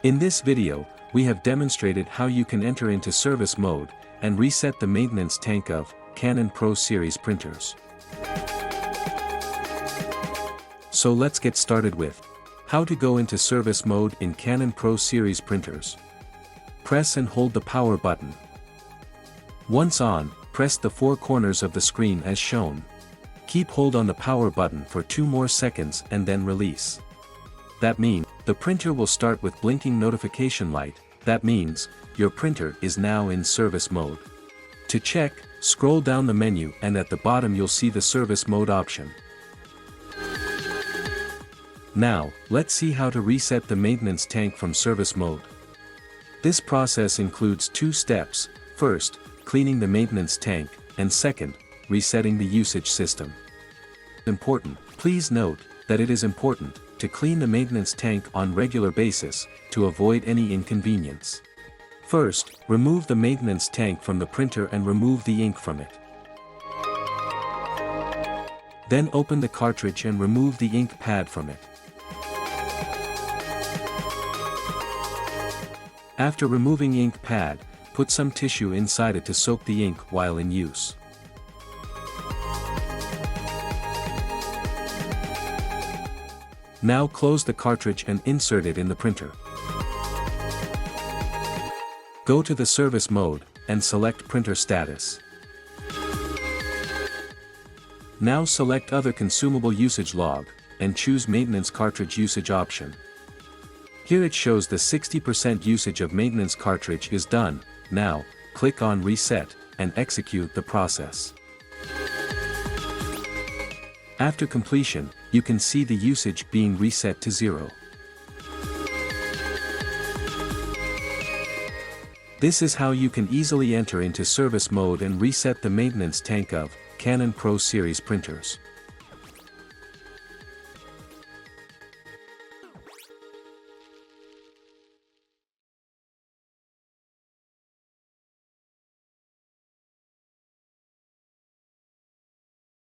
In this video, we have demonstrated how you can enter into service mode and reset the maintenance tank of Canon PRO series printers. So let's get started with how to go into service mode in Canon PRO series printers. Press and hold the power button. Once on, press the four corners of the screen as shown. Keep hold on the power button for 2 more seconds and then release. That means, the printer will start with blinking notification light. That means, your printer is now in service mode. To check, scroll down the menu and at the bottom you'll see the service mode option. Now, let's see how to reset the maintenance tank from service mode. This process includes 2 steps. First, cleaning the maintenance tank, and second, resetting the usage system. Please note that it is important to clean the maintenance tank on regular basis to avoid any inconvenience. First, remove the maintenance tank from the printer and remove the ink from it. Then open the cartridge and remove the ink pad from it. After removing ink pad, put some tissue inside it to soak the ink while in use. Now close the cartridge and insert it in the printer. Go to the service mode, and select printer status. Now select other consumable usage log, and choose maintenance cartridge usage option. Here it shows the 60% usage of maintenance cartridge is done. Now, click on reset, and execute the process. After completion, you can see the usage being reset to 0. This is how you can easily enter into service mode and reset the maintenance tank of Canon PRO series printers.